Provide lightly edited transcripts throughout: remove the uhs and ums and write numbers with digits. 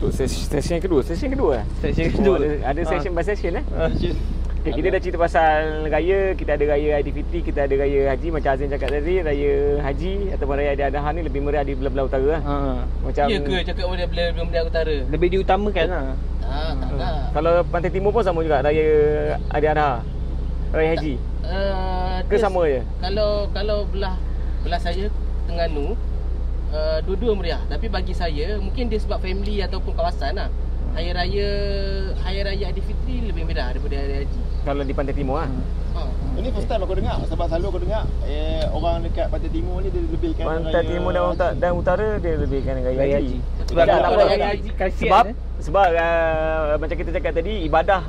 Untuk session kedua. Session kedua. Ada session by session Okay, kita dah cerita pasal raya. Kita ada raya Aidilfitri, kita ada raya haji. Macam Azim cakap tadi, raya haji ataupun raya Aidiladha ni lebih meriah di belah-belah utara lah. Macam ya ke cakap belah utara? Lebih diutamakan lah. Tak lah. Kalau Pantai Timur pun sama juga, raya Aidiladha, raya haji. Ke sama je? Kalau belah saya Terengganu, dua-dua meriah. Tapi bagi saya mungkin dia sebab family ataupun kawasan lah. Hari raya Aidilfitri lebih meriah daripada hari haji. Kalau di Pantai Timur lah. Ini first time aku dengar. Sebab selalu aku dengar orang dekat Pantai Timur ni dia lebihkan Pantai Timur dan Utara dia lebihkan raya haji. Sebab macam kita cakap tadi, ibadah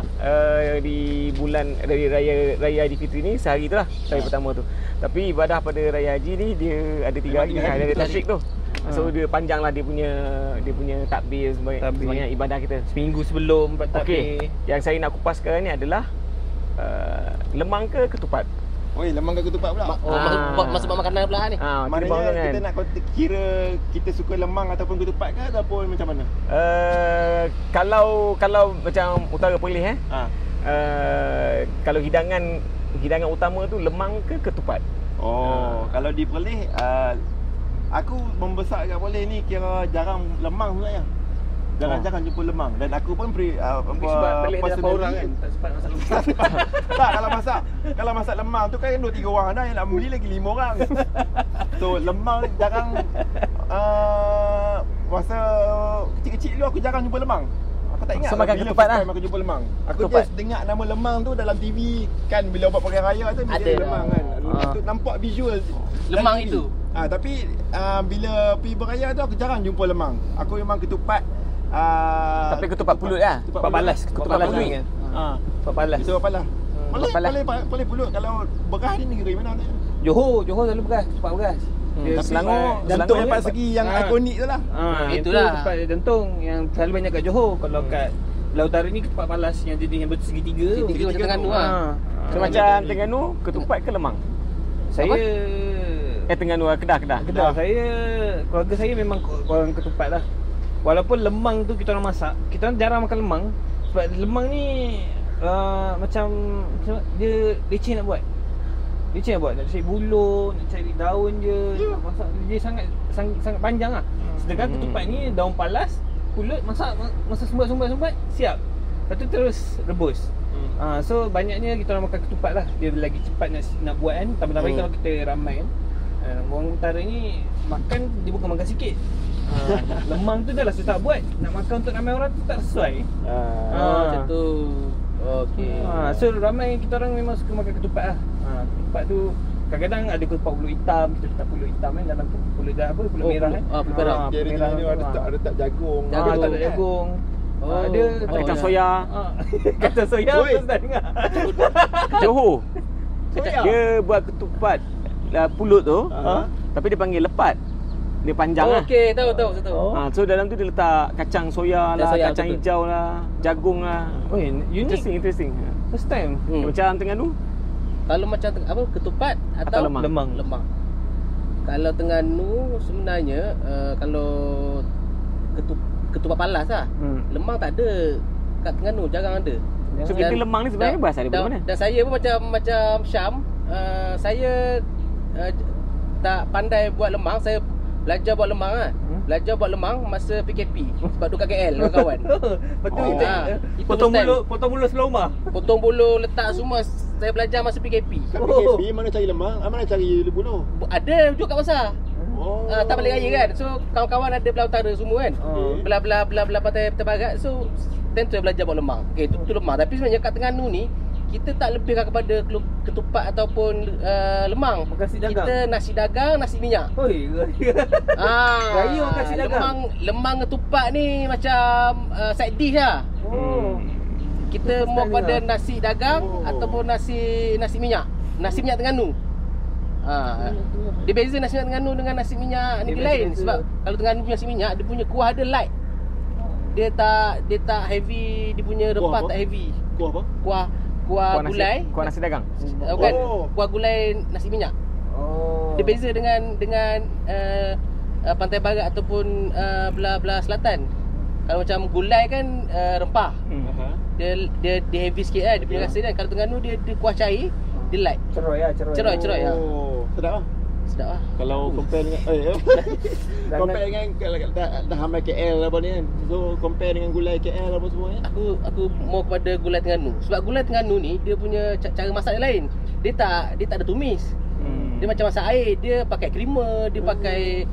di bulan raya Aidilfitri ni sehari tu lah, hari pertama tu. Tapi ibadah pada raya haji ni dia ada 3 hari. Hari tasyrik tu. So dia panjang lah dia punya takbir sebanyak ibadah kita. Seminggu sebelum takbir. Yang saya nak kupas sekarang ni adalah lemang ke ketupat? Oi, lemang ke ketupat pula? Masuk makanan belah ni. Maknanya kita nak kira kita suka lemang ataupun ketupat ke ataupun macam mana? Kalau macam utara Perlis kalau hidangan utama tu lemang ke ketupat? Kalau di Perlis aku membesar kat Perlis ni kira jarang lemang sebenarnya. Jarang-jarang jumpa lemang. Dan aku pun sebab Perlis ada 8 orang kan, tak sempat masak lemang. Tak, kalau masak lemang tu kan 2-3 orang dah, yang nak beli lagi 5 orang. So lemang jarang masa kecil-kecil dulu aku jarang jumpa lemang. Aku tak ingat makan ketupat lah. Aku jumpa lemang. Aku just dengar nama lemang tu dalam TV kan, bila buat pakai raya tu dia lemang kan. Tu nampak visual lemang itu. Tapi bila pergi beraya tu aku jarang jumpa lemang. Aku memang ketupat. Tapi ketupat pulut lah. Ketupat balas. Ketupat pulut kan. Ketupat balas. Ketupat balas. Boleh pulut. Kalau beras ni negeri mana ni? Johor selalu beras, ketupat beras. Selangor jantung dapat segi yang ikonik tu lah. Itulah ketupat jantung yang selalu banyak kat Johor. Kalau kat Belah Utara ni ketupat balas yang jenis yang bersegitiga. Segitiga macam Terengganu lah. So macam Terengganu, ketupat ke lemang? Saya Terengganu Kedah. Saya, keluarga saya memang orang ketupat lah. Walaupun lemang tu kita orang masak, kita orang jarang makan lemang. Sebab lemang ni macam dia leceh nak buat. Nak cari buluh, nak cari daun je, nak masak dia sangat panjang lah. Sedangkan ketupat ni daun palas, pulut, masak sumbat siap. Lepas tu terus rebus. So banyaknya kita orang makan ketupat lah. Dia lagi cepat nak buat kan. Tambah-tambah kalau kita ramai kan, orang utara ni makan, dia bukan makan sikit. Lemang tu dah lah susah buat. Nak makan untuk ramai orang tu tak sesuai. Macam tu. Okey. So ramai kita orang memang suka makan ketupat lah. Ketupat tu kadang-kadang ada ketupat pulut hitam. Kita letak pulut hitam kan dalam tu. Pulut merah kan. Pulut merah. Dia ni ada tak jagung. Tak jagung. Ada kacang soya. Kacang soya tu dah dengar. Johor. Dia buat ketupat pulut tu, tapi dia panggil lepat. Dia panjang lah. Okey, tahu. So dalam tu dia letak kacang soya lah, kacang hijau lah, jagung lah. Unique. Interesting. First time. Macam Terengganu? Kalau macam ketupat atau lemang. Kalau Terengganu sebenarnya kalau ketupat palas lah. Lemang tak ada kat Terengganu, jarang ada. So kita lemang ni sebenarnya berasal daripada mana? Dan saya pun macam Syam, saya tak pandai buat lemang. Saya belajar buat lemang lah. Belajar buat lemang masa PKP. Sebab duduk kat KL dengan kawan. Betul. Potong bulu sebelah rumah. Potong bulu, letak semua. Saya belajar masa PKP. Kat PKP mana cari lemang? Mana cari buluh? Ada juga kat pasar. Tak balik raya kan. So kawan-kawan ada belah utara semua kan. Belah pantai barat. So tentu belajar buat lemang. Okey, itu lemang. Tapi sebenarnya kat Terengganu ni kita tak lebihkan kepada ketupat ataupun lemang. Kita nasi dagang, nasi minyak. Raya makan nasi dagang. Lemang ketupat ni macam side dish lah. Kita mau pada nasi dagang ataupun nasi minyak. Nasi minyak Terengganu. Dia beza nasi minyak Terengganu dengan nasi minyak negeri lain. Sebab kalau Terengganu punya nasi minyak, dia punya kuah dia light. Dia tak heavy, dia punya rempah tak heavy. Kuah apa? Kuah gulai. Kuah nasi dagang. Bukan. Kuah gulai nasi minyak. Dia beza dengan pantai barat ataupun belah selatan. Kalau macam gulai kan rempah. Aha. Dia heavy sikit kan, dia punya rasa kan. Kalau Terengganu dia kuah cair, dia light. Ceroy ya. Oh, sedap lah. Sedap lah. Kalau compare dengan compare dengan dah hamil KL apa ni kan. So compare dengan gulai KL apa semua ya. Aku mau kepada gulai Terengganu. Sebab gulai Terengganu ni dia punya cara masak dia lain. Dia tak ada tumis. Dia macam masak air, dia pakai creamer, dia pakai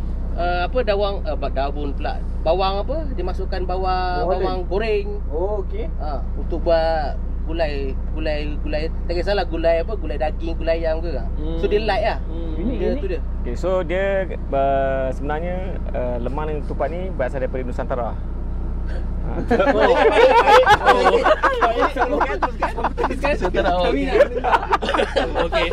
daun pula. Bawang apa? Dia masukkan bawang goreng. Oh, okey. Untuk buat gulai tak kisahlah gulai apa, gulai daging, gulai ayam ke. So dia light lah. Dia tu dia. Okay, so dia sebenarnya lemang dan ketupat ni berasal daripada Nusantara. Okey.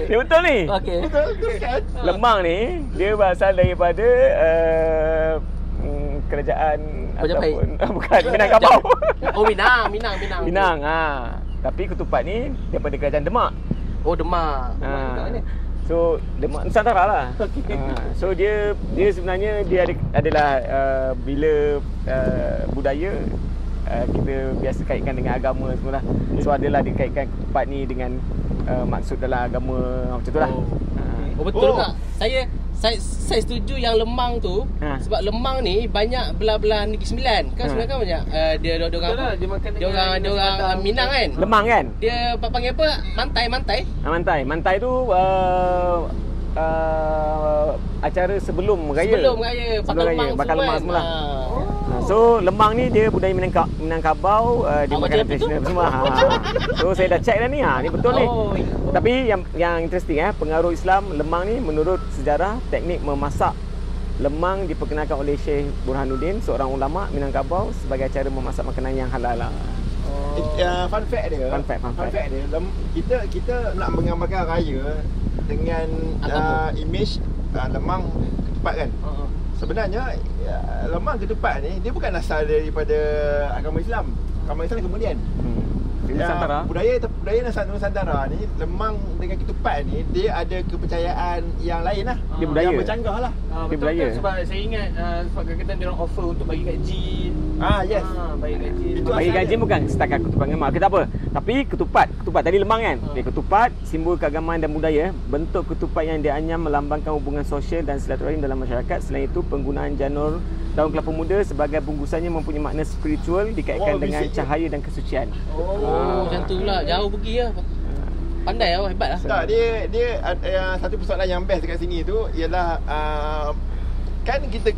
Dia betul ni. Okey. Betul kan? Lemang ni dia berasal daripada kerajaan Majapahit. bukan Minangkabau. Oh, Minang. Minang. Tapi ketupat ni daripada kerajaan Demak. Oh, Demak. So Demak Nusantara lah. So dia sebenarnya dia adalah bila budaya kita biasa kaitkan dengan agama semualah. So adalah dikaitkan ketupat ni dengan maksud dalam agama macam tu lah. Oh, betul tak? Saya setuju yang lemang tu. Sebab lemang ni banyak belah-belah Negeri Sembilan. Kan sebenarnya kan banyak dia orang Minang kan. Lemang kan? Dia panggil apa? Mantai. Mantai tu acara sebelum raya. Bakar lemang semula. So lemang ni dia budaya Minangkabau, dia makanan tradisional semua. So saya dah check dah ni. Ni betul ni. Tapi yang interesting pengaruh Islam lemang ni menurut sejarah teknik memasak lemang diperkenalkan oleh Syekh Burhanuddin, seorang ulama Minangkabau sebagai cara memasak makanan yang halal lah. Fun fact dia. Kita nak menggambarkan raya dengan image lemang ketupat kan. Sebenarnya lemang ketupat ni dia bukan asal daripada agama Islam. Agama Islam kemudian. Nusantara. Budaya Nusantara ni lemang dengan ketupat ni dia ada kepercayaan yang lain lah. Dia budaya. Yang bercanggah lah. Dia budaya. Sebab saya ingat sebab kadang-kadang dia orang offer untuk bagi gaji. Yes. Bagi gaji. Bagi gaji bukan setakat ketupat dengan mak. Kita apa? Tapi ketupat tadi lemang kan. Ketupat simbol keagamaan dan budaya. Bentuk ketupat yang dianyam melambangkan hubungan sosial dan silaturahim dalam masyarakat. Selain itu penggunaan janur daun kelapa muda sebagai bungkusannya mempunyai makna spiritual dikaitkan dengan cahaya dan kesucian. Macam tu pula. Jauh pergi lah. Pandai lah, hebat lah. Tak, dia satu persoalan yang best dekat sini tu ialah kan kita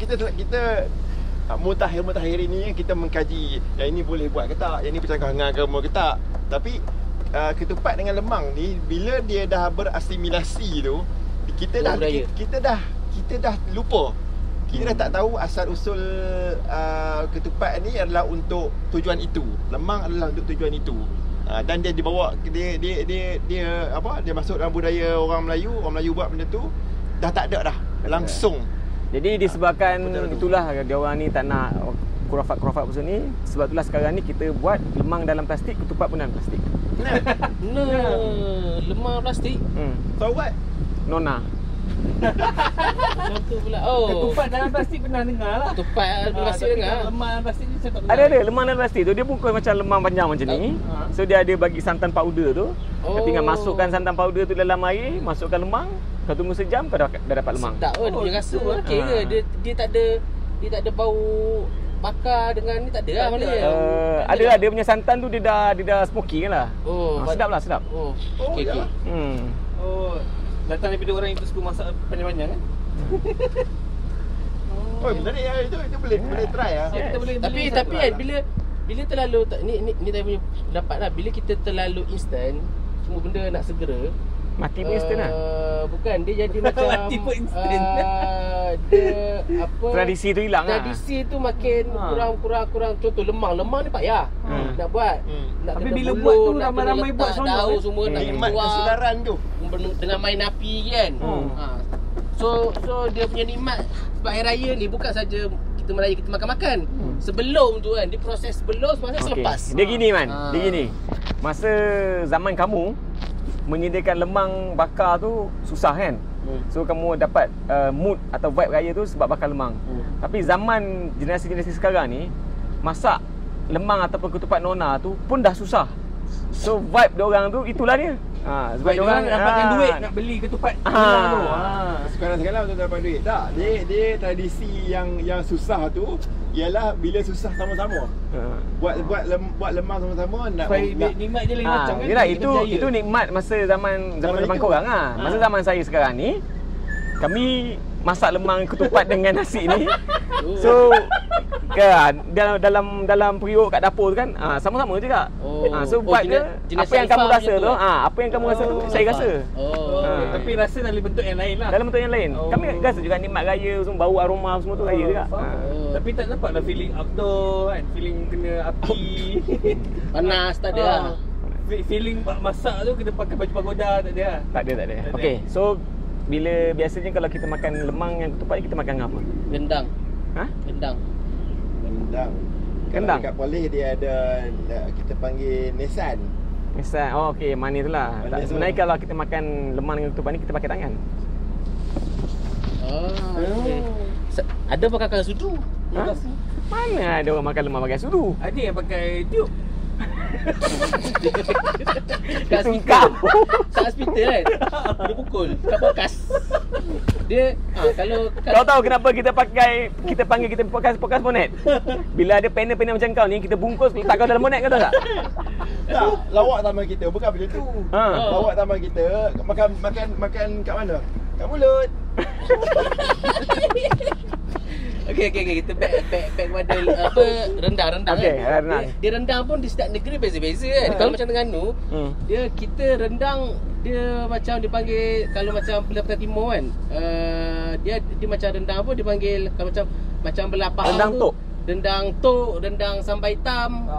mutakhir ini kita mengkaji yang ini boleh buat ke tak, yang ini bercakap dengan agama ke tak. Tapi ketupat dengan lemang ni bila dia dah berasimilasi tu kita dah lupa. Kita dah tak tahu asal usul ketupat ni adalah untuk tujuan itu. Lemang adalah untuk tujuan itu. Dan dia dibawa dia masuk dalam budaya orang Melayu buat benda tu dah tak ada dah langsung. Jadi disebabkan itulah dia orang ni tak nak kurafat pasal ni, sebab itulah sekarang ni kita buat lemang dalam plastik, ketupat pun dalam plastik. Lemang plastik. So what? Nona. Macam tu pula. Ketupat dalam plastik pernah dengar lah. Ketupat dalam plastik dengar. Lemang dalam plastik ni saya tak dengar. Ada lemang dalam plastik tu dia bungkus macam lemang panjang macam ni. So dia ada bagi santan powder tu. Kau tinggal masukkan santan powder tu dalam air, masukkan lemang, kau tunggu sejam kau dah dapat lemang. Sedap dia punya rasa okey ke? Dia tak ada bau bakar dengan ni, tak ada lah mana dia. Ada lah dia punya santan tu dia dah smoky kan lah. Sedap lah, sedap. Okey. Datang daripada orang yang suka masak panjang-panjang kan? Menarik lah itu boleh try lah. Tapi kan bila terlalu ni saya punya pendapat lah, bila kita terlalu instant, semua benda nak segera, mati pun instant lah. Bukan, dia jadi macam mati pun instant. Dia apa? Tradisi tu hilang lah. Tradisi tu makin kurang. Contoh lemang ni payah nak buat. Nak tapi kena bila belur, buat tu nak ramai-ramai kena buat letak seronok, daun semua nak Nikmat keluar kesedaran tu dengan main api kan. So dia punya nikmat sebab hari raya ni bukan saja kita meraya, kita makan-makan. Sebelum tu kan, dia proses sebelum selepas. Dia gini man, dia gini. Masa zaman kamu menyediakan lemang bakar tu susah kan? So kamu dapat mood atau vibe raya tu sebab bakar lemang. Tapi zaman generasi-generasi sekarang ni, masak lemang ataupun ketupat nona tu pun dah susah. So vibe diorang tu itulah dia. Sebab diorang dapatkan duit nak beli ketupat nona tu. Sekarang tu dapat duit. Tak, dia tradisi yang susah tu ialah bila susah sama-sama. Buat lemang sama-sama nak nikmat je lain macam kan. Yalah, itu nikmat masa zaman korang lah. Masa zaman saya sekarang ni, kami masak lemang ketupat dengan nasi ni. So kan dalam periuk kat dapur tu kan, sama-sama juga. So buat apa yang kamu rasa tu, apa yang kamu rasa tu saya rasa. Tapi rasa dalam bentuk yang lain lah. Dalam bentuk yang lain. Kami rasa juga nikmat raya, semua bau aroma semua tu raya juga. Tapi tak nampak lah feeling outdoor kan, feeling kena api. Panas tak ada lah. Feeling masak tu kena pakai baju pagoda tak ada lah. Tak ada. Okey, so biasanya kalau kita makan lemang yang ketupat ni kita makan apa? Gendang. Gendang. Kalau dekat Perlis dia ada kita panggil Nissan. Oh okey, manis tu lah. Sebenarnya kalau kita makan lemang dengan ketupat ni kita pakai tangan. Okay. Ada pakai sudu? Mana ada orang makan lemang pakai sudu? Ada yang pakai tiup. Kat hospital. Kat hospital kan. Dia pukul kat bekas. Dia kalau kau tahu kenapa kita panggil kita podcast bonet? Bila ada panel-panel macam kau ni, kita bungkus letak kau dalam bonet, kau tahu tak? Tak, lawak taman kita bukan macam tu. Lawak taman kita makan kat mana? Kat mulut. Okey kita back kepada apa rendang okay, kan. Rendang. Dia rendang pun di setiap negeri beza-beza kan. Kalau macam Terengganu, kita rendang dia macam dipanggil, kalau macam belah Pantai Timur kan, dia macam rendang apa dipanggil, kalau macam belah Pahang rendang tu, tok. Rendang tok, rendang sambal hitam.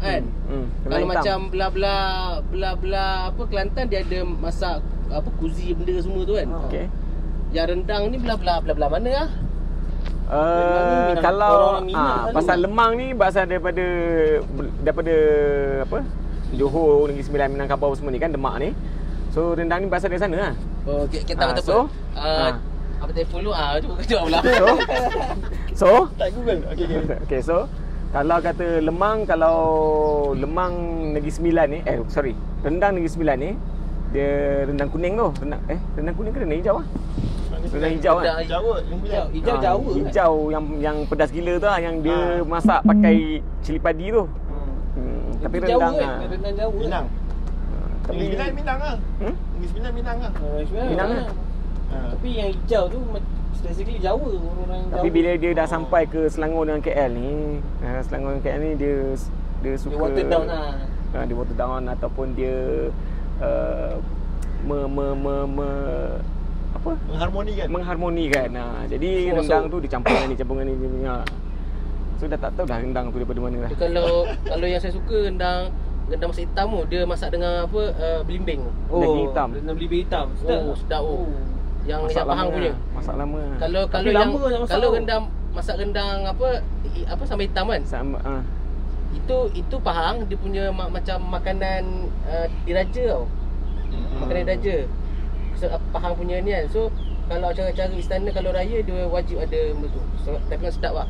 Kan? Kalau macam belah apa Kelantan dia ada masak apa kuzi benda semua tu kan. Okey. Yang rendang ni belah mana lah? Kalau pasal lemang ni berasal daripada apa? Johor, Negeri Sembilan, Minangkabau semua ni kan, Demak ni. So rendang ni berasal dari sana lah. Kita tahu apa telefon lu cuba pula. So tak Google. Okey, so kalau kata lemang Negeri Sembilan ni, rendang Negeri Sembilan ni dia rendang kuning tu. Rendang kuning ke rendang hijau ah? Rendang hijau kan? Hijau Jawa. Hijau yang pedas gila tu lah, yang dia masak pakai cili padi tu. Tapi rendang rendang Jawa. Minang. Tapi Minang ah. Negeri Sembilan Minang ah. Minang lah. Tapi yang hijau tu basically Jawa, orang Jawa. Tapi bila dia dah sampai ke Selangor dengan KL ni, Selangor dengan KL ni dia suka dia water down lah. Dia water down ataupun dia mengharmonikan. Jadi rendang tu dicampur dengan ni. So dah tak tahu dah rendang tu daripada mana dah. Kalau yang saya suka rendang masak hitam tu, dia masak dengan apa belimbing. Daging hitam. Rendang belimbing hitam. Sedap. Yang Pahang punya. Masak lama. Kalau masak rendang apa sambal hitam kan? Itu Pahang dia punya macam makanan diraja tau. Makanan diraja. Pahang punya ni kan. So kalau acara-acara istana, kalau raya dia wajib ada benda tu. Tapi kan sedap lah.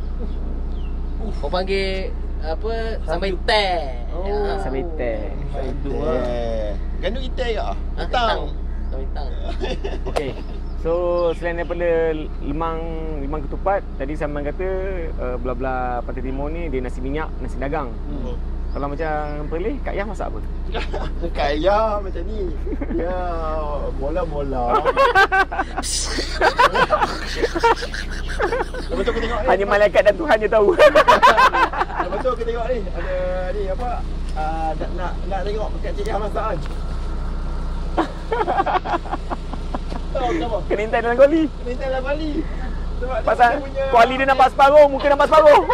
Orang panggil apa sambal hitam. Sambal hitam. Gandum hitam ke? Hitam. Sambal hitam. Okey. So selain daripada lemang ketupat, tadi Saman kata belah-belah Pantai Timur ni dia nasi minyak, nasi dagang. Kalau macam Perlis, Kak Yah masak apa? Kak Yah macam ni. Dia bola-bola. Betul aku tengok ni. Hanya malaikat dan Tuhan je tahu. Betul aku tengok ni. Ada ni apa? Nak tengok Kak Yah masak kan. Tahu kenapa? Kenintai dalam kuali. Kenintai dalam kuali. Pasal kuali dia nampak separuh, muka nampak separuh.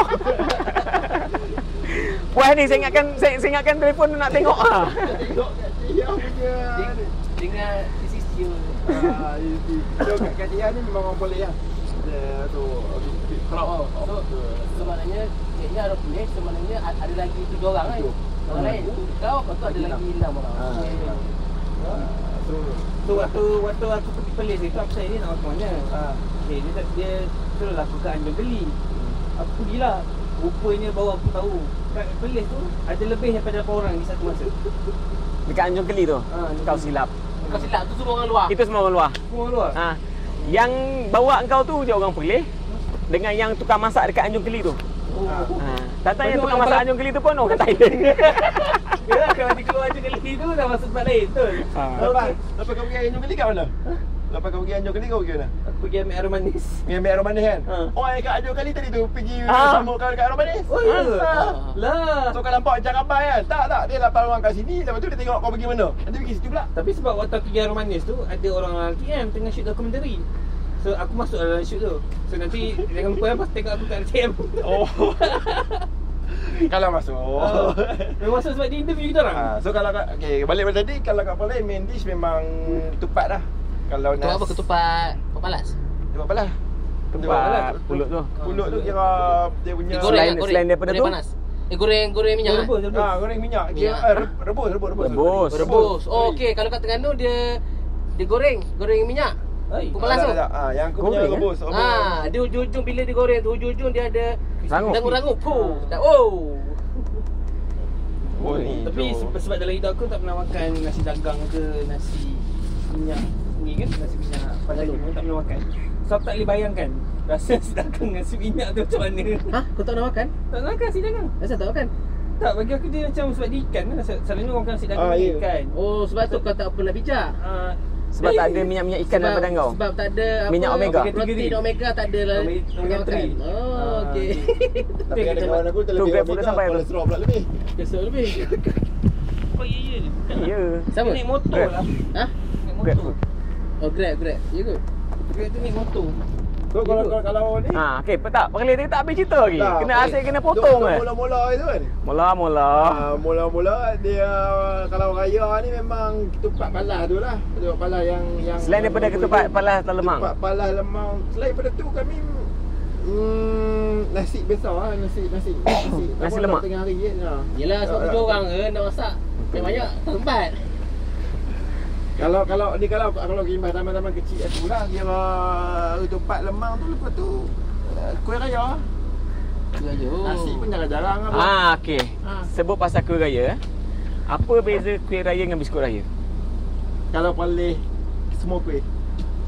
Puas ni saya ingatkan telefon nak tengok ah. Tengok Kak Yah punya dengan CCTV. So Kak Yah ni memang orang boleh lah. So crowd. So maknanya Kak Yah pilih, sebenarnya ada lagi 3 orang kan. Orang lain kau, lepas tu ada lagi 6 orang. So So waktu aku pergi Perlis itu aku tanya dia nak makan mana. Okay, dia teruslah aku ke Anjung Geli. Aku pergilah. Rupanya baru aku tahu kat Perlis tu ada lebih daripada 8 orang di satu masa. Dekat Anjung Keli tu. Kau silap. Kau silap tu semua orang luar. Itu semua orang luar. Semua orang luar. Yang bawa engkau tu je orang Perlis dengan yang tukang masak dekat Anjung Keli tu. Tak yang tukang masak Anjung Keli tu pun orang Thailand. Yalah kalau dia keluar Anjung Geli tu dah masuk tempat lain betul. Lepas kau pergi Anjung Geli kat mana? Lepas kau pergi Anjung Geli kau pergi mana? Aku pergi ambil air manis. Ambil air manis kan? Oh, yang kat Anjung Geli tadi tu pergi sama kau dekat air manis. Oh ya. Lah. So kau nampak macam ramai kan? Tak, dia 8 orang kat sini. Lepas tu dia tengok kau pergi mana. Nanti pergi situ pula. Tapi sebab waktu aku pergi air manis tu ada orang RTM tengah shoot dokumentari. So aku masuk dalam shoot tu. So nanti jangan lupa pas tengok aku kat RTM. Oh. Kalau masuk. Memang masuk sebab dia interview kita orang. So kalau okey, balik pada tadi kalau kat Perlis main dish memang ketupat dah. Kalau Tu apa ketupat palas? Ketupat palas. Ketupat pulut tu. Pulut tu kira dia punya Selain daripada tu? Panas. Goreng minyak. goreng minyak. Kira rebus. Oh okey, kalau kat Terengganu dia goreng minyak. Palas tu. Yang aku punya rebus. Dia ujung-ujung bila dia goreng tu ujung-ujung dia ada rangup. Tapi sebab dalam hidup aku tak pernah makan nasi dagang ke nasi minyak ni kan, nasi minyak padang tu tak pernah makan. So aku tak boleh bayangkan rasa nasi dagang nasi minyak tu macam mana. Kau tak nak makan? Tak nak makan nasi dagang. Asal tak makan? Tak, bagi aku dia macam sebab dia ikan kan. Selalunya orang makan nasi dagang ikan. Oh, sebab tu kau tak pernah bijak. Sebab tak ada minyak-minyak ikan dalam badan kau. Sebab tak ada minyak omega. Protein omega tak ada lah. Omega 3. Oh, okey. Tapi ada kawan aku terlebih kolesterol pula lebih. Besok lebih. Oh ya ni. Ya. Sama. Naik motor lah. Naik motor. Oh, Grab. Ya ke? Grab tu naik motor. So kalau ni okey, tak perkali tadi tak habis cerita lagi. Kena asyik kena potong kan. Mula-mula itu kan. Mula-mula dia kalau raya ni memang ketupat palas tu lah. Ketupat palas yang selain daripada ketupat palas dan lemang. Ketupat palas lemang. Selain daripada tu kami nasi besar lah, nasi lemak. Tengah hari kan. Yelah sebab 7 orang ke nak masak. Banyak tempat. Kalau gimbal taman-taman kecil tu lah kira ketupat lemang tu, lepas tu kuih raya. Nasi pun jarang-jarang lah. Okey. Sebut pasal kuih raya. Apa beza kuih raya dengan biskut raya? Kalau paling semua kuih.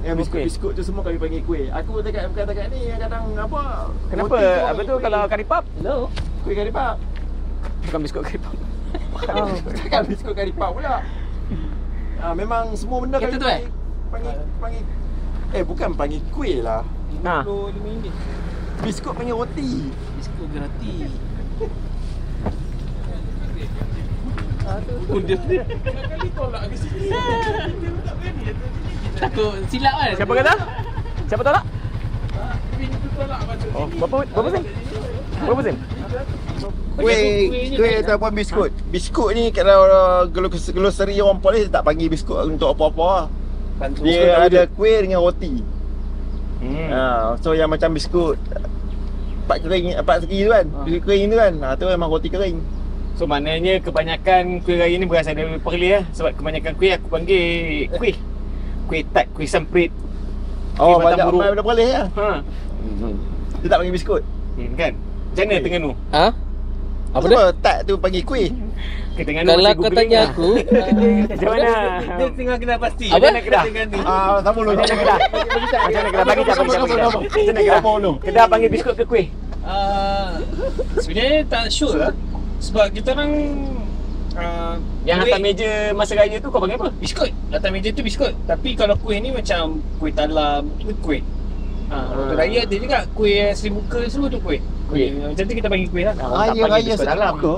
Yang biskut tu semua kami panggil kuih. Aku dekat ni kadang apa? Kenapa? Apa tu kalau karipap? Hello. Kuih karipap. Bukan biskut karipap. Cakap biskut karipap pula. Memang semua benda kami panggil bukan panggil kuih lah. RM5. Biskut panggil roti. Biskut gratis. Kali tolak ke sini. Takut silap kan? Siapa kata? Siapa tolak? Pintu tolak macam Oh, berapa sen? Berapa sen? Kuih ataupun biskut. Biskut ni kalau glosari orang Perlis tak panggil biskut untuk apa-apa lah. Dia ada kuih dengan roti. So yang macam biskut Pak segi tu kan. Biskut kering tu kan. Tu memang roti kering. So maknanya kebanyakan kuih raya ni berasal dari Perlis lah. Sebab kebanyakan kuih aku panggil kuih. Kuih tat, kuih semprit. Oh, banyak daripada Perlis lah. Dia tak panggil biskut. Kan? Macam mana Terengganu? Apa dia? Tat tu panggil kuih. Kalau kau tanya aku macam mana? Dia tengah kena pasti. Apa nak Kedah? Sama dulu. Macam mana Kedah? Macam mana Kedah? Bagi Macam mana Kedah? Kedah panggil biskut ke kuih? Sebenarnya tak sure lah. Sebab kita orang yang atas meja masa raya tu kau panggil apa? Biskut. Atas meja tu biskut. Tapi kalau kuih ni macam kuih talam, itu kuih. Waktu raya ada juga kuih Seri Muka semua tu kuih. Macam tu kita panggil kuih lah. Raya Seri Muka?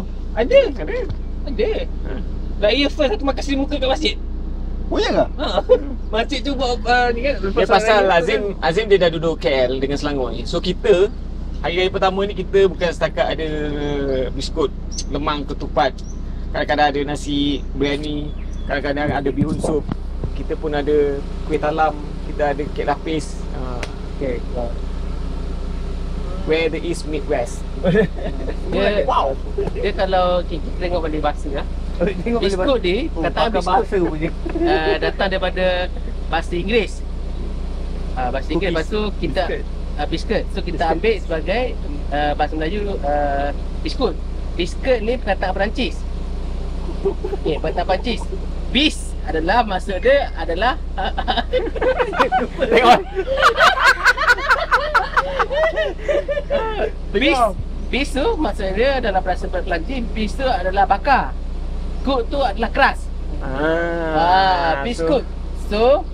Ada. Raya first aku makan Seri Muka kat masjid. Oh ya ke? Masjid tu buat ni kan. Dia pasal Azim dia dah duduk KL dengan Selangor ni. So kita hari raya pertama ni kita bukan setakat ada biskut, lemang, ketupat. Kadang-kadang ada nasi biryani, kadang-kadang ada bihun sup. Kita pun ada kuih talam, kita ada kek lapis. Where the East meet West. Dia kalau kita tengok balik bahasa lah. Biskut ni, kataan biskut bahasa punya. datang daripada bahasa Inggeris. Bahasa Inggeris, lepas tu kita biskut. So kita ambil sebagai bahasa Melayu biskut. Biskut ni perkataan Perancis. Okey, perkataan Perancis. Bis adalah maksud dia adalah Tengok. bis tu maksud dia adalah bahasa Perancis. Bis tu adalah bakar. Kut tu adalah keras. Biskut. So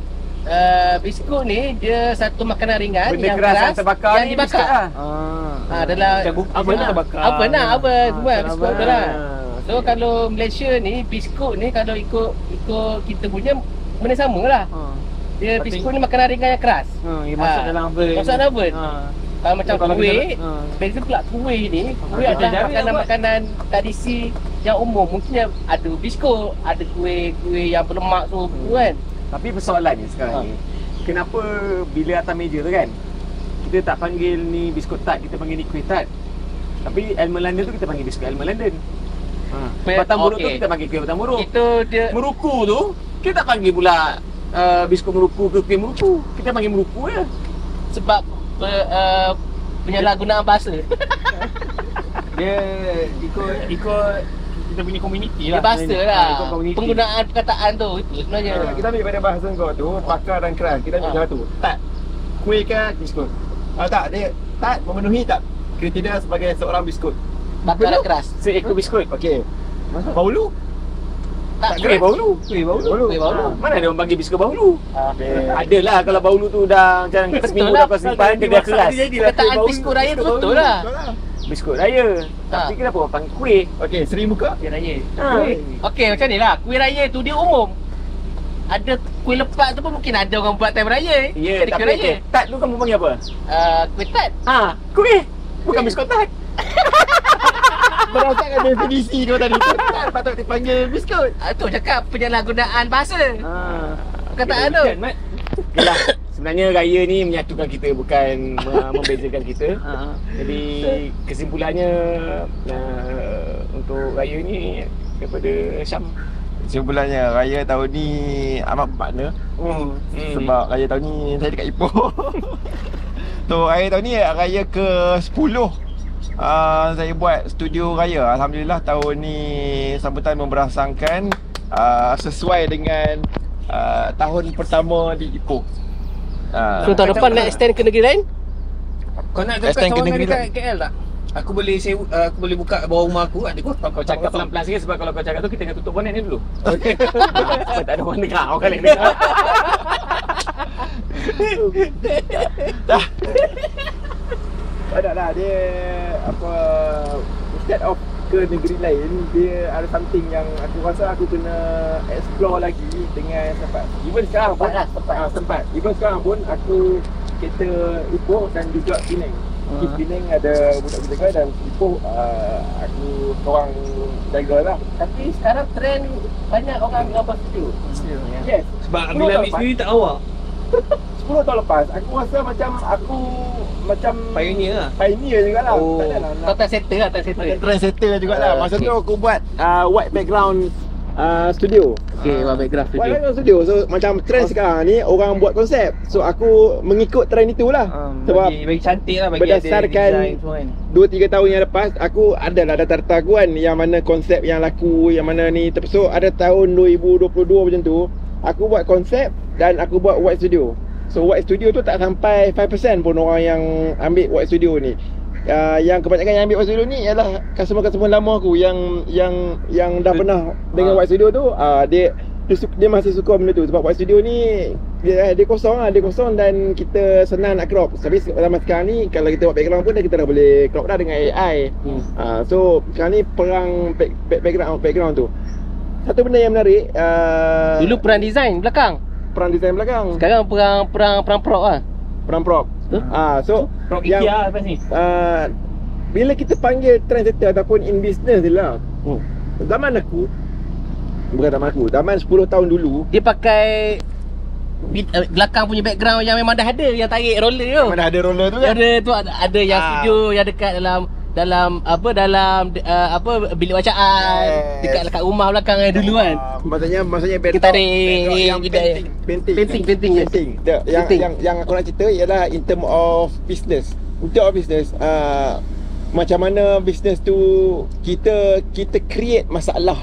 biskut ni dia satu makanan ringan Benda yang keras keras yang terbakar yang ni dibakar. biskut lah. Adalah Apa nak terbakar? Apa semua biskut tu lah. So okey. kalau Malaysia ni biskut ni kalau ikut kita punya benda sama lah. Dia biskut ni makanan ringan yang keras. Yang masuk dalam oven. Masuk dalam oven. Kalau macam Kalau kuih, kita beza pula kuih ni. Kuih Kita adalah jarang makanan-makanan tradisi yang umum. Mungkin ada biskut, ada kuih-kuih yang berlemak tu kan. Tapi persoalannya sekarang ni, kenapa bila atas meja tu kan, kita tak panggil ni biskut tart, kita panggil ni kuih tart. Tapi Almond London tu kita panggil biskut Almond London. Batang buruk tu kita panggil kuih batang buruk. Itu dia Meruku tu kita tak panggil pula biskut meruku ke kuih meruku. Kita panggil meruku je. sebab penyalahgunaan bahasa. Dia ikut kita punya komuniti Dia lah. bahasa lah. Ikut komuniti. Penggunaan perkataan tu itu sebenarnya. Kita ambil pada bahasa kau tu, bakar dan keras. Kita ambil satu. Tart. Kuih ke biskut? Tak, dia tart memenuhi tak kriteria sebagai seorang biskut. Bakar dan keras. Seekor biskut. Okey. Bahulu? Tak Kuih bahulu. Kuih bahulu. Kuih bahulu. Mana ada orang panggil biskut bahulu? Adalah kalau bahulu tu dah macam seminggu lah. lepas simpan dia dah keras. Perkataan biskut raya tu betul lah. Biskut raya. Tapi kenapa orang panggil kuih? Okey, Seri muka. Kuih raya. Kuih. Okey, macam ni lah. Kuih raya tu dia umum. Ada kuih lepak tu pun mungkin ada orang buat time raya. Ya, Jadi tapi kuih raya. tart tu kamu panggil apa? Kuih tart. Kuih. Bukan biskut tart. Berdasarkan definisi kau tadi, tart patut dipanggil biskut. Tu cakap penyalahgunaan bahasa. Perkataan tu. Okeylah. Sebenarnya raya ni menyatukan kita, bukan membezakan kita. Jadi kesimpulannya untuk raya ni daripada Syam. Kesimpulannya, raya tahun ni amat bermakna. Sebab raya tahun ni saya dekat Ipoh. So raya tahun ni raya ke-10 saya buat studio raya. Alhamdulillah tahun ni sambutan memberasangkan sesuai dengan tahun pertama di Ipoh. So tahun depan nak extend ke negeri lain? Kau nak Extend ke dekat negeri dekat KL tak? Aku boleh aku boleh buka bawah rumah aku ada kau. Kau cakap pelan-pelan sikit sebab kalau kau cakap tu kita kena tutup bonet ni dulu. Sebab tak ada orang dengar. Orang kali dengar. Dah. Tak lah, dia apa, instead of ke negeri lain, dia ada something yang aku rasa aku kena explore lagi dengan tempat. Even sekarang pun tempat. Even sekarang pun aku kereta Ipoh dan juga Penang. Penang ada budak jaga dan Ipoh aku seorang jaga lah. Tapi sekarang trend banyak orang gambar studio. Yes. Sebab bila ambil sendiri tak awak. 10 tahun lepas aku rasa macam aku Pioneer lah. Pioneer jugalah. Oh. Tak adalah nak Trendsetter lah, trendsetter. trendsetter jugalah. Masa Okay. tu aku buat white background studio. Okay, buat background White studio. background studio. So macam trend sekarang ni orang buat konsep. So aku mengikut trend itulah. Sebab bagi cantik lah, bagi berdasarkan ada design semua kan. 2-3 tahun yang lepas aku adalah data-data aku kan yang mana konsep yang laku, yang mana ni. So ada tahun 2022 macam tu aku buat konsep dan aku buat white studio. So white studio tu tak sampai 5% pun orang yang ambil white studio ni. Yang kebanyakan yang ambil white studio ni ialah customer-customer lama aku yang dah pernah dengan white studio tu. Dia masih suka benda tu sebab white studio ni dia kosong lah, dia kosong dan kita senang nak crop. Tapi zaman sekarang ni kalau kita buat background pun kita dah boleh crop dah dengan AI. So sekarang ni perang background tu. Satu benda yang menarik, Dulu perang design belakang. perang design belakang. Sekarang perang prop lah. Perang prop. So Prop yang IKEA lepas ni. bila kita panggil trendsetter ataupun in business ni lah. Zaman aku, bukan zaman 10 tahun dulu, Dia pakai belakang punya background yang memang dah ada, yang tarik roller tu. mana ada roller tu kan. Ada tu ada yang studio yang dekat dalam dalam bilik bacaan dekat rumah belakang dulu kan. Maksudnya Kita tarik yang painting. Yang aku nak cerita ialah in term of business. Untuk business, macam mana business tu kita create masalah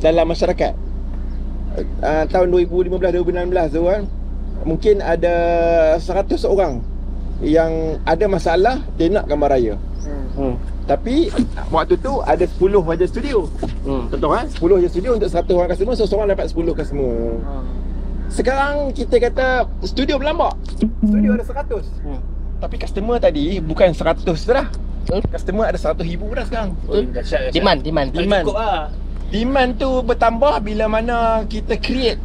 dalam masyarakat. Tahun 2015-2016 tu kan, mungkin ada 100 orang yang ada masalah dia nak gambar raya. Tapi waktu tu ada 10 je studio. Contoh kan, 10 je studio untuk 100 orang customer, so seorang dapat 10 customer. Sekarang kita kata studio berlambak. Studio ada 100. Tapi customer tadi bukan 100 dah. Customer ada 100,000 dah sekarang. Demand. Cukup lah. Demand tu bertambah bila mana kita create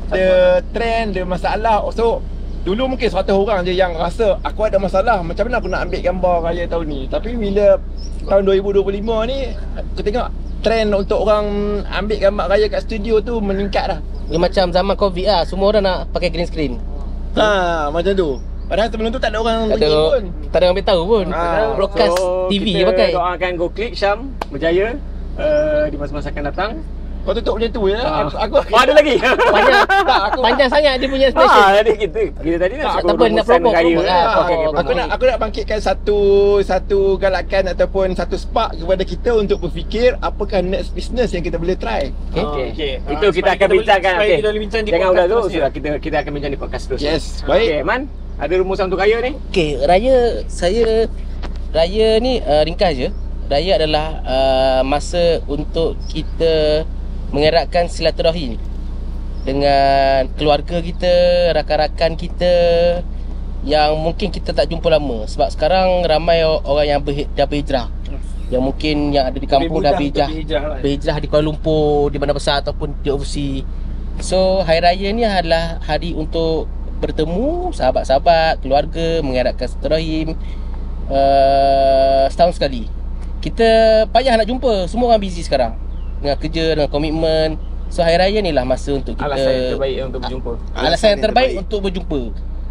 the trend, the masalah. So dulu mungkin 100 orang je yang rasa aku ada masalah, macam mana aku nak ambil gambar raya tahun ni. Tapi bila tahun 2025 ni, aku tengok trend untuk orang ambil gambar raya kat studio tu meningkat dah. Dia macam zaman Covid lah, semua orang nak pakai green screen. Macam tu. Padahal sebelum tu tak ada orang pergi pun. Tak ada orang ambil tahu pun. Broadcast TV je pakai. Kita doakan Go Click Syam berjaya di masa-masa akan datang. Kau tutup macam tu je. Aku ada lagi. Panjang sangat dia punya station. Ada kita tadi nak tak apa, nak promote Aku nak bangkitkan satu galakan ataupun satu spark kepada kita untuk berfikir apakah next business yang kita boleh try. Okay. Itu kita akan bincangkan. Kita boleh bincang di Jangan podcast udah tu, terus, kita akan bincang di podcast terus. Yes, baik. Okay, Man, ada rumusan untuk raya ni? Okey, raya ni ringkas je. Raya adalah masa untuk kita mengeratkan silaturahim dengan keluarga kita, rakan-rakan kita yang mungkin kita tak jumpa lama. Sebab sekarang ramai orang yang dah berhijrah, yang mungkin yang ada di kampung dah berhijrah di Kuala Lumpur, di Bandar Besar ataupun di overseas. So hari raya ni adalah hari untuk bertemu sahabat-sahabat, keluarga, mengeratkan silaturahim setahun sekali. Kita payah nak jumpa, semua orang busy sekarang dengan kerja, dengan komitmen. So hari raya ni lah masa untuk kita, alasan yang terbaik untuk berjumpa. Alasan yang terbaik untuk berjumpa.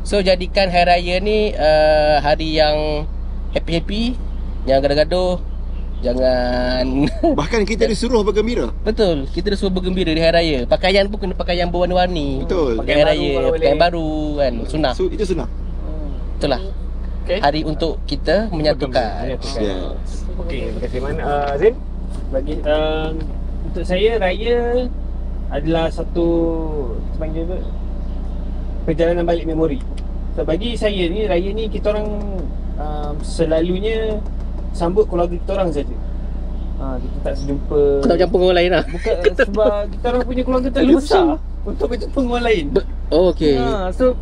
So jadikan hari raya ni hari yang happy-happy, jangan gaduh-gaduh, jangan bahkan kita disuruh bergembira. Betul, kita disuruh bergembira di hari raya. Pakaian pun kena pakaian berwarna-warni. Betul. Pakaian hari raya, pakaian baru kan, sunnah. So itu sunnah. Betul lah. Okay. Hari untuk kita menyatukan. Yes. Okey, terima kasih Man. Zain? Bagi untuk saya raya adalah satu sepanjang apa, perjalanan balik memori. So bagi saya ni raya ni kita orang selalunya sambut keluarga kita orang saja. Kita tak sejumpa. Kau tak campur dengan orang lain lah. Bukan sebab kita orang punya keluarga terlalu besar untuk berjumpa dengan orang lain. Okey. So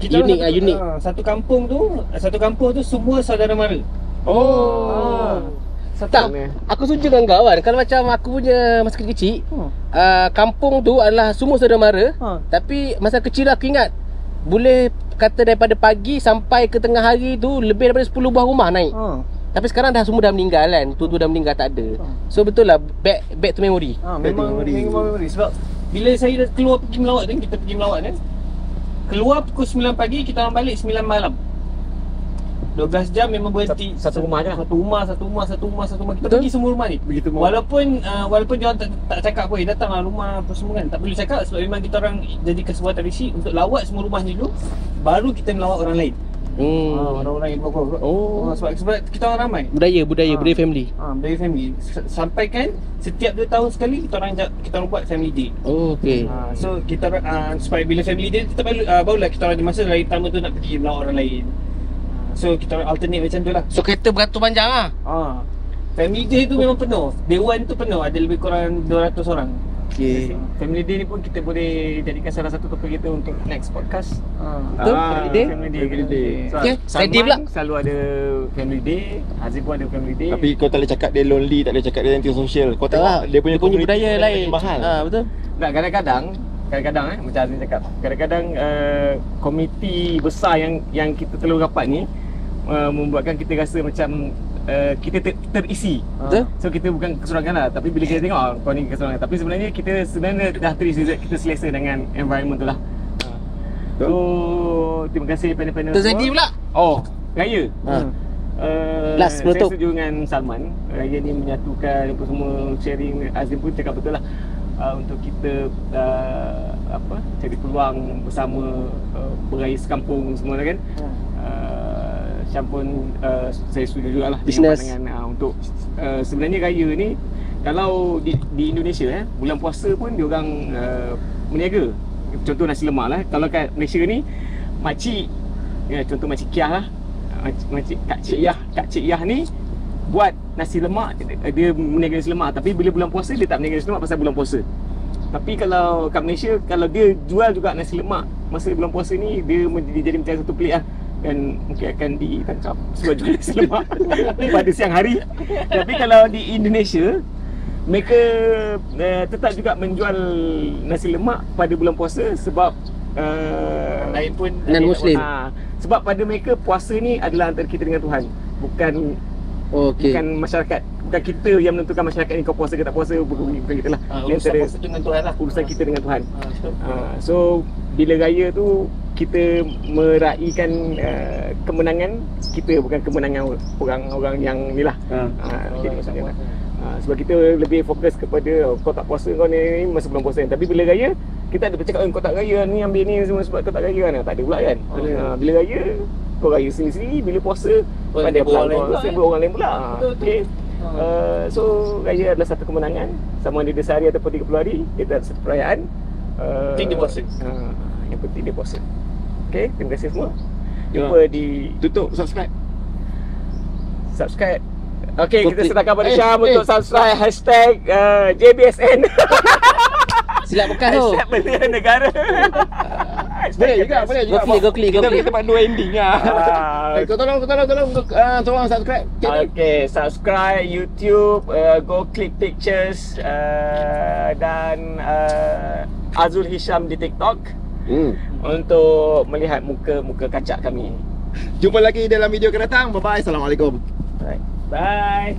kita unik. Satu kampung tu semua saudara mara. Tak, aku setuju dengan kau kan. Kalau macam aku punya masa kecil, kampung tu adalah semua saudara mara. Tapi masa kecil aku ingat, boleh kata daripada pagi sampai ke tengah hari tu lebih daripada 10 buah rumah naik. Tapi sekarang dah semua dah meninggal kan. Tu dah meninggal, tak ada. So betul lah, back to memory. Memang memory. Sebab bila saya dah keluar pergi melawat kan, kita pergi melawat kan, keluar pukul 9 pagi, kita orang balik 9 malam. 12 jam memang berhenti. Satu rumah je. Satu rumah. Kita pergi semua rumah ni. Walaupun dia orang tak cakap pun, datanglah rumah apa semua kan. Tak perlu cakap sebab memang kita orang jadikan sebuah tradisi untuk lawat semua rumah ni dulu, baru kita melawat orang lain. Orang lain sebab kita orang ramai. Budaya family. Budaya family. Sampai kan setiap 2 tahun sekali kita orang buat family day. Okey. So kita supaya bila family day kita barulah kita orang di masa hari pertama tu nak pergi melawat orang lain. So kita orang alternate macam tu lah. So kereta beratur panjang lah. Family day tu memang penuh. Day 1 tu penuh, ada lebih kurang 200 orang. Okay. Family day ni pun kita boleh jadikan salah satu topik kita untuk next podcast. Betul? Family day. Okay, Salman ready pula. Selalu ada family day, Aziz pun ada family day. Tapi kau tak boleh cakap dia lonely, tak boleh cakap dia anti-social. Kau Tak tengok lah, dia punya budaya lain. mahal. Betul. Tak, kadang-kadang macam Aziz cakap, kadang-kadang komiti besar yang kita telur rapat ni membuatkan kita rasa macam kita terisi. Betul. So kita bukan keserongan lah, tapi bila kita tengok kau ni keserongan, tapi sebenarnya kita dah terisi, kita selesa dengan environment tu lah. So terima kasih panel-panel Terzadi pula. Oh, raya. Last, saya penutup. setuju dengan Salman. Raya ni menyatukan apa semua, sharing. Azim pun cakap betul lah. Untuk kita cari peluang bersama, beraya sekampung semua kan. Syam pun saya setuju jugalah dengan Business. pandangan untuk sebenarnya raya ni kalau di Indonesia bulan puasa pun diorang meniaga. Contoh nasi lemak lah. Kalau kat Malaysia ni makcik, contoh makcik Kiah lah, Kak Cik Yah ni buat nasi lemak, dia meniaga nasi lemak. Tapi bila bulan puasa dia tak meniaga nasi lemak pasal bulan puasa. Tapi kalau kat Malaysia, kalau dia jual juga nasi lemak masa bulan puasa ni, dia jadi macam satu pelik lah. Dan mungkin akan ditangkap sebab jual nasi lemak pada siang hari. Tapi kalau di Indonesia, mereka tetap juga menjual nasi lemak pada bulan puasa sebab Lain pun Non-Muslim. sebab pada mereka puasa ni adalah antara kita dengan Tuhan, bukan bukan masyarakat, bukan kita yang menentukan masyarakat ni kau puasa ke tak puasa, bukan kita lah. Dia urusan antara puasa dengan Tuhan lah. urusan kita dengan Tuhan. Betul. So bila raya tu kita meraihkan kemenangan kita, bukan kemenangan orang-orang yang ni lah. Jadi maksudnya lah. Sebab kita lebih fokus kepada kau tak puasa kau ni masa bulan puasa. Tapi bila raya kita ada bercakap kau tak raya ni, ambil ni semua sebab kau tak raya kan. Tak ada pula kan. Bila raya kau raya sendiri-sendiri, bila puasa pandai pula orang lain pula. Okey. So raya adalah satu kemenangan, sama ada dia sehari ataupun 30 hari, kita ada satu perayaan. Penting dia puasa. Yang penting dia puasa. Okey, terima kasih semua. Jumpa di Tutup subscribe. Okey, kita Klik. serahkan pada Syam untuk subscribe #JBSN. Silap bekas tu. #Belia Negara. Boleh juga. Go klik. Kita buat dua ending lah. Kau tolong subscribe. Okey, subscribe YouTube, Go Click Pictures dan Azul Hisham di TikTok untuk melihat muka-muka kacak kami. Jumpa lagi dalam video akan datang. Bye bye. Assalamualaikum. Bye.